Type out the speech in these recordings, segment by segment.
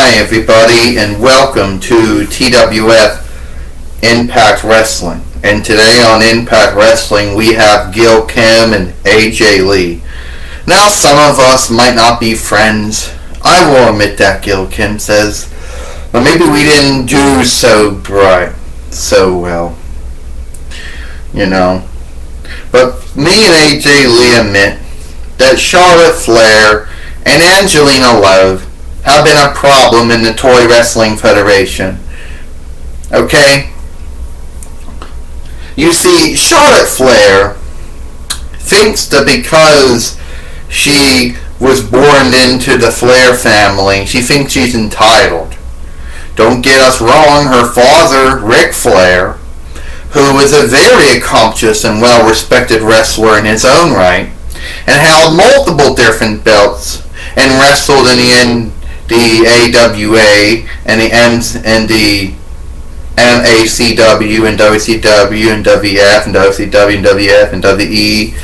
Hi everybody and welcome to TWF Impact Wrestling. And today on Impact Wrestling we have Gail Kim and AJ Lee. Now some of us might not be friends. I will admit that, Gail Kim says. But maybe we didn't do so well. You know. But me and AJ Lee admit that Charlotte Flair and Angelina Love have been a problem in the Toy Wrestling Federation. Okay? You see, Charlotte Flair thinks that because she was born into the Flair family, she thinks she's entitled. Don't get us wrong, her father, Ric Flair, who was a very accomplished and well-respected wrestler in his own right, and held multiple different belts, and wrestled in the AWA and the MACW and WCW and WF and WCW and WF and WE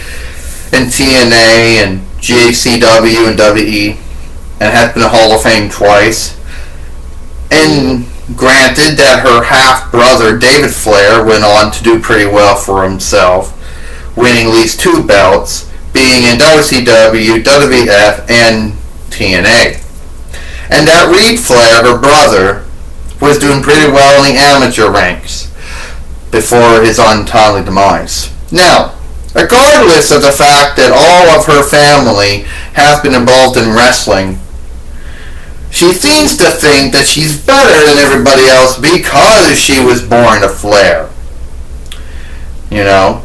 and TNA and GCW and WE, and has been a Hall of Fame twice. And granted that her half-brother David Flair went on to do pretty well for himself, winning at least 2 belts, being in WCW, WWF, and TNA. And that Reed Flair, her brother, was doing pretty well in the amateur ranks before his untimely demise. Now, regardless of the fact that all of her family has been involved in wrestling, she seems to think that she's better than everybody else because she was born a Flair. You know?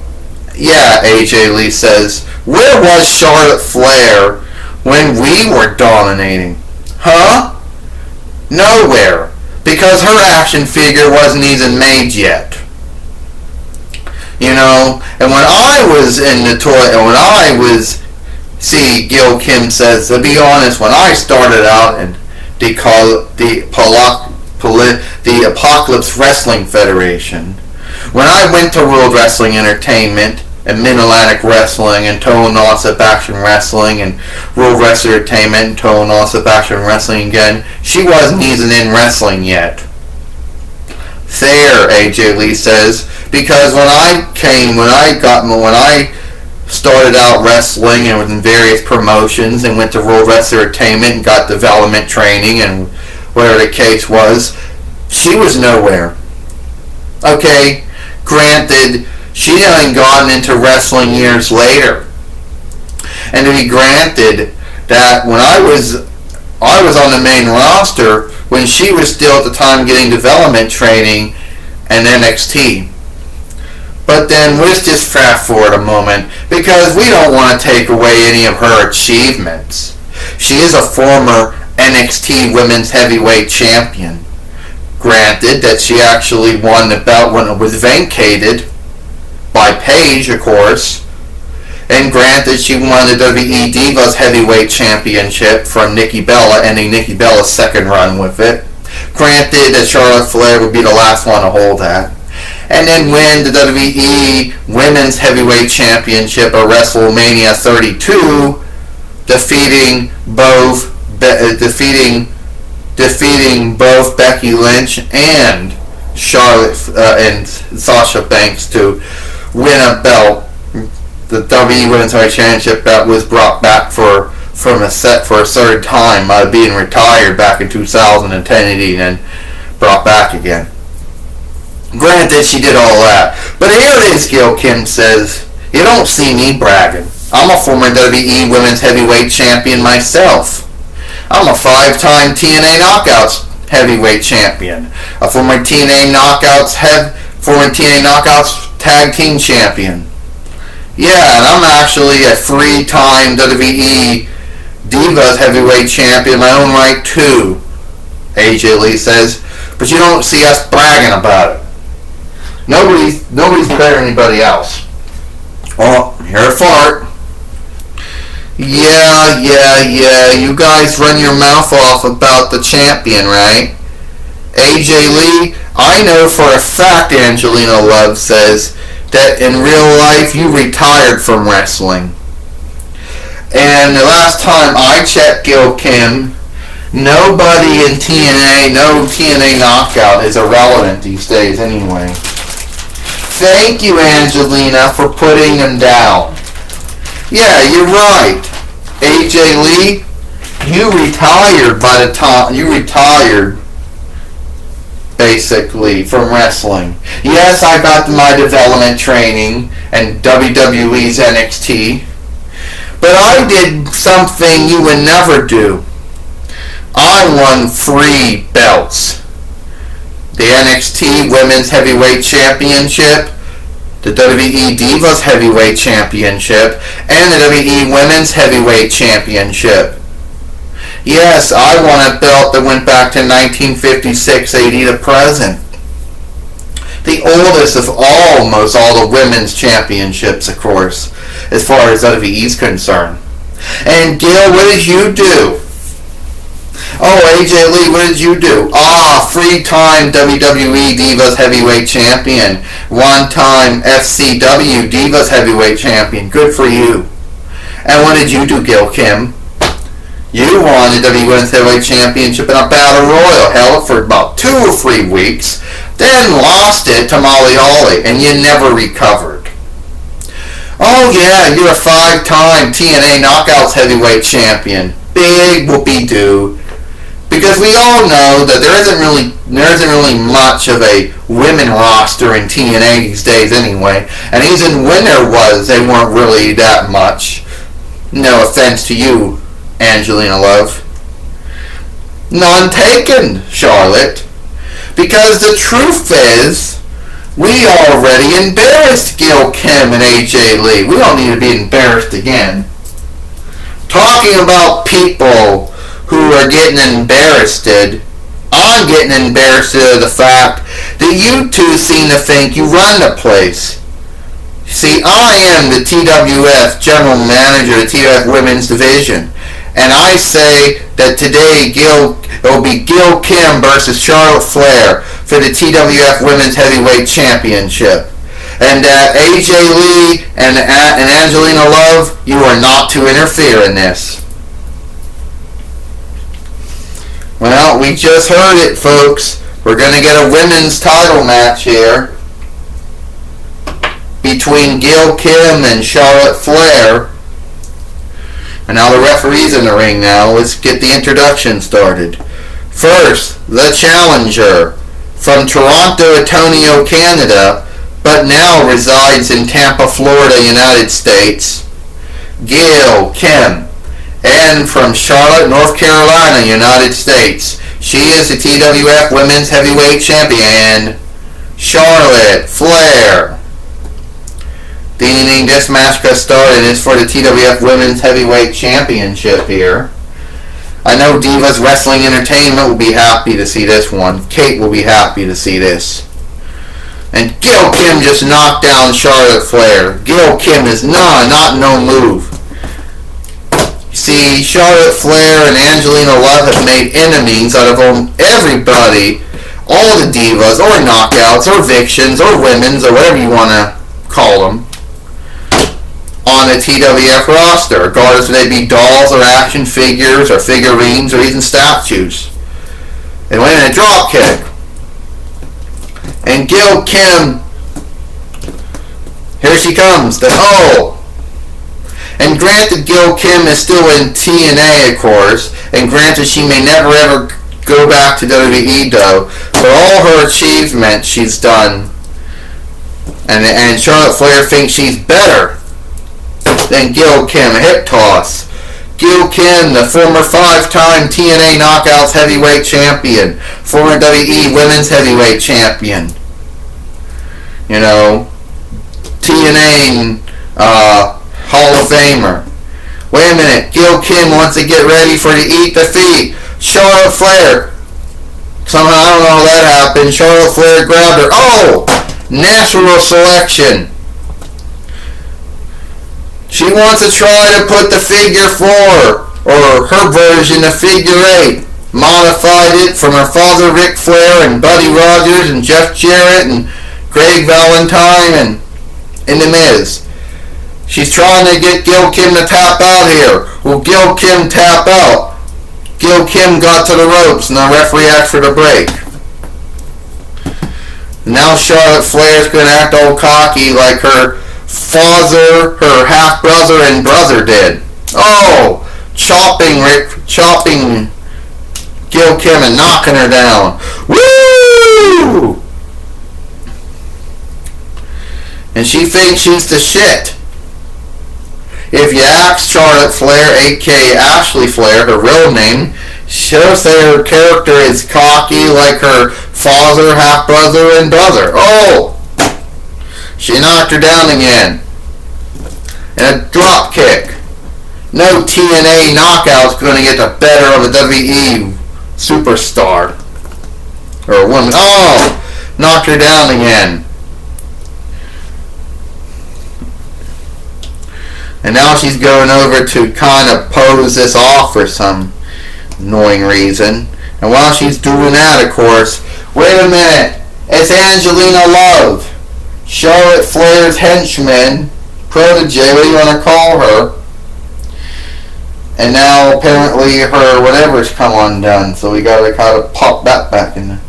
Yeah, AJ Lee says, where was Charlotte Flair when we were dominating? Huh? Nowhere. Because her action figure wasn't even made yet. You know? And when I was in the toy, and when I was, see, Gail Kim says, to be honest, when I started out in the Apocalypse Wrestling Federation, when I went to World Wrestling Entertainment and Mid-Atlantic Wrestling and Total Non-Stop Action Wrestling and World Wrestling Entertainment and Total Non-Stop Action Wrestling again, she wasn't even in wrestling yet. There, AJ Lee says, because when I started out wrestling and was in various promotions and went to World Wrestling Entertainment and got development training and whatever the case was, she was nowhere. Okay, granted, she hadn't gotten into wrestling years later. And to be granted that when I was on the main roster when she was still at the time getting development training and NXT. But then let's just fast forward a moment because we don't want to take away any of her achievements. She is a former NXT Women's Heavyweight Champion. Granted that she actually won the belt when it was vacated by Paige, of course. And granted she won the WWE Divas Heavyweight Championship from Nikki Bella, ending Nikki Bella's second run with it. Granted that Charlotte Flair would be the last one to hold that. And then win the WWE Women's Heavyweight Championship at WrestleMania 32, defeating both Becky Lynch and Charlotte and Sasha Banks to win a belt, the WWE Women's Heavyweight Championship that was brought back for a third time, being retired back in 2010 and then brought back again. Granted, she did all that. But here it is, Gail Kim says, you don't see me bragging. I'm a former WWE Women's Heavyweight Champion myself. I'm a 5-time TNA Knockouts Heavyweight Champion. A former TNA Knockouts Tag Team Champion. Yeah, and I'm actually a 3-time WWE Divas Heavyweight Champion in my own right too, AJ Lee says. But you don't see us bragging about it. Nobody's better than anybody else. Oh, hear a fart. Yeah, you guys run your mouth off about the champion, right? AJ Lee, I know for a fact, Angelina Love says, that in real life you retired from wrestling. And the last time I checked, Gail Kim, Nobody in TNA, no TNA knockout is irrelevant these days anyway. Thank you, Angelina, for putting them down. Yeah, you're right. AJ Lee, you retired by the time you retired basically from wrestling. Yes, I got my development training and WWE's NXT, but I did something you would never do. I won 3 belts. The NXT Women's Heavyweight Championship, the WWE Divas Heavyweight Championship, and the WWE Women's Heavyweight Championship. Yes, I won a belt that went back to 1956 AD to present. The oldest of almost all the women's championships, of course, as far as WWE is concerned. And Gil, what did you do? Oh, AJ Lee, what did you do? 3-time WWE Divas Heavyweight Champion. 1-time FCW Divas Heavyweight Champion. Good for you. And what did you do, Gil Kim? You won the WWE Women's Heavyweight Championship in a Battle Royal, held for about 2 or 3 weeks, then lost it to Molly Holly, and you never recovered. Oh yeah, you're a 5-time TNA Knockouts Heavyweight Champion. Big whoopee-doo. Because we all know that there isn't really much of a women roster in TNA these days anyway, and even when there was, they weren't really that much. No offense to you, Angelina Love. None taken, Charlotte. Because the truth is, we already embarrassed Gil Kim and AJ Lee. We don't need to be embarrassed again. Talking about people who are getting embarrassed, I'm getting embarrassed of the fact that you two seem to think you run the place. See, I am the TWF General Manager of the TWF Women's Division. And I say that today it will be Gil Kim versus Charlotte Flair for the TWF Women's Heavyweight Championship. And AJ Lee and Angelina Love, you are not to interfere in this. Well, we just heard it, folks. We're going to get a women's title match here between Gil Kim and Charlotte Flair. And now the referee's in the ring now. Let's get the introduction started. First, the challenger from Toronto, Ontario, Canada, but now resides in Tampa, Florida, United States, Gil Kim. And from Charlotte, North Carolina, United States, she is the TWF Women's Heavyweight Champion, Charlotte Flair. The evening this match got started is for the TWF Women's Heavyweight Championship here. I know Divas Wrestling Entertainment will be happy to see this one. Kate will be happy to see this. And Gil Kim just knocked down Charlotte Flair. Gil Kim is not no move. See, Charlotte Flair and Angelina Love have made enemies out of everybody, all the divas, or knockouts, or evictions, or women's, or whatever you want to call them, on the TWF roster, regardless if they be dolls, or action figures, or figurines, or even statues. They went in a drop kick. And Gil Kim, here she comes, And granted, Gil Kim is still in TNA, of course, and granted she may never ever go back to WWE, though, but all her achievements she's done, and Charlotte Flair thinks she's better than Gil Kim. A hip toss. Gil Kim, the former 5-time TNA Knockouts Heavyweight Champion, former WWE Women's Heavyweight Champion. You know, TNA Hall of Famer. Wait a minute. Gil Kim wants to get ready for the Eat the Feet. Charlotte Flair. Somehow, I don't know how that happened. Charlotte Flair grabbed her. Oh! Natural selection. She wants to try to put the figure 4, or her version of figure 8. Modified it from her father Ric Flair and Buddy Rogers and Jeff Jarrett and Greg Valentine and The Miz. She's trying to get Gil Kim to tap out here. Will Gil Kim tap out? Gail Kim got to the ropes and the referee asked for the break. Now Charlotte Flair's going to act all cocky like her father, her half-brother, and brother did. Oh, chopping Gail Kim and knocking her down. Woo! And she thinks she's the shit. If you ask Charlotte Flair, a.k.a. Ashley Flair, her real name, she'll say her character is cocky like her father, half-brother, and brother. Oh! She knocked her down again. And a drop kick. No TNA knockout's going to get the better of a WWE superstar. Or a woman. Oh! Knocked her down again. And now she's going over to kind of pose this off for some annoying reason. And while she's doing that, of course, wait a minute, it's Angelina Love, Charlotte Flair's henchman, protege, what do you want to call her? And now apparently her whatever's come undone, so we gotta kind of pop that back in there.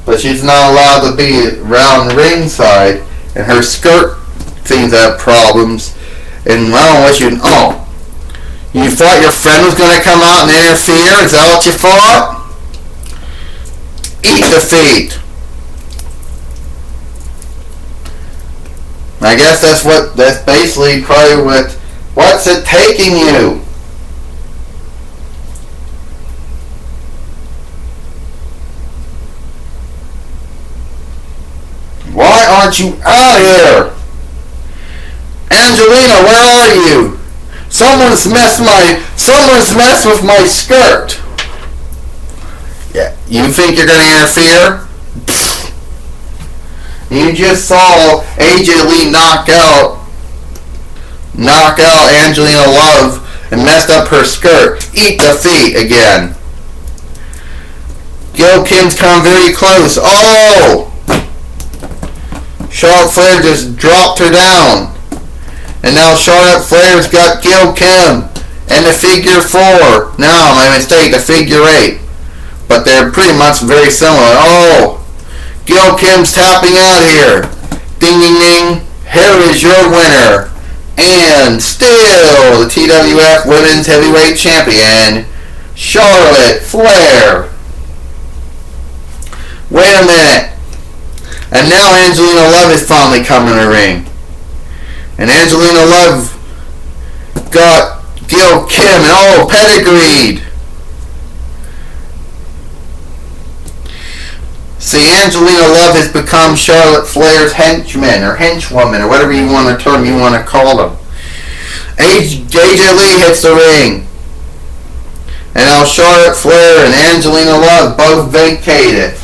But she's not allowed to be around ringside, and her skirt seems to have problems. And I don't know what you... Oh, you thought your friend was going to come out and interfere? Is that what you thought? Eat defeat. I guess that's basically probably what's it taking you? Why aren't you out here? Angelina, where are you? Someone's messed with my skirt. Yeah, you think you're gonna interfere? You just saw AJ Lee knock out Angelina Love and messed up her skirt. Eat defeat again. Gail Kim's come very close. Oh! Charlotte Flair just dropped her down. And now Charlotte Flair's got Gail Kim and the figure 4. No, my mistake, the figure 8. But they're pretty much very similar. Oh, Gail Kim's tapping out here. Ding, ding, ding. Here is your winner. And still the TWF Women's Heavyweight Champion, Charlotte Flair. Wait a minute. And now Angelina Love is finally coming to the ring. And Angelina Love got Gail Kim and oh, pedigreed. See, Angelina Love has become Charlotte Flair's henchman or henchwoman or whatever you want to term you want to call them. AJ Lee hits the ring. And now Charlotte Flair and Angelina Love both vacated.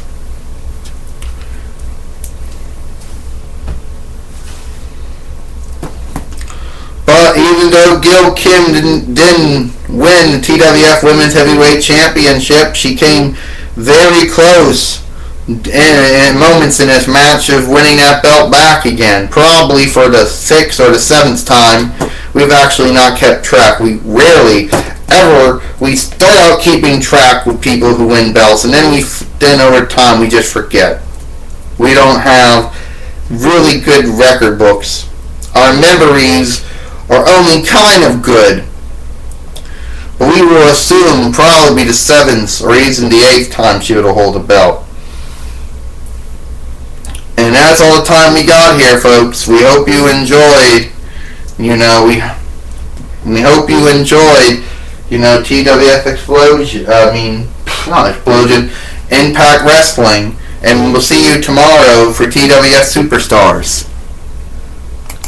But even though Gail Kim didn't win the TWF Women's Heavyweight Championship, she came very close in moments in this match of winning that belt back again. Probably for the 6th or the 7th time. We've actually not kept track. We rarely ever, we start out keeping track with people who win belts, and then over time we just forget. We don't have really good record books. Our memories are only kind of good. But we will assume probably the 7th or even the 8th time she would hold a belt. And that's all the time we got here, folks. We hope you enjoyed, we hope you enjoyed, TWF Explosion, not Explosion, Impact Wrestling. And we'll see you tomorrow for TWF Superstars.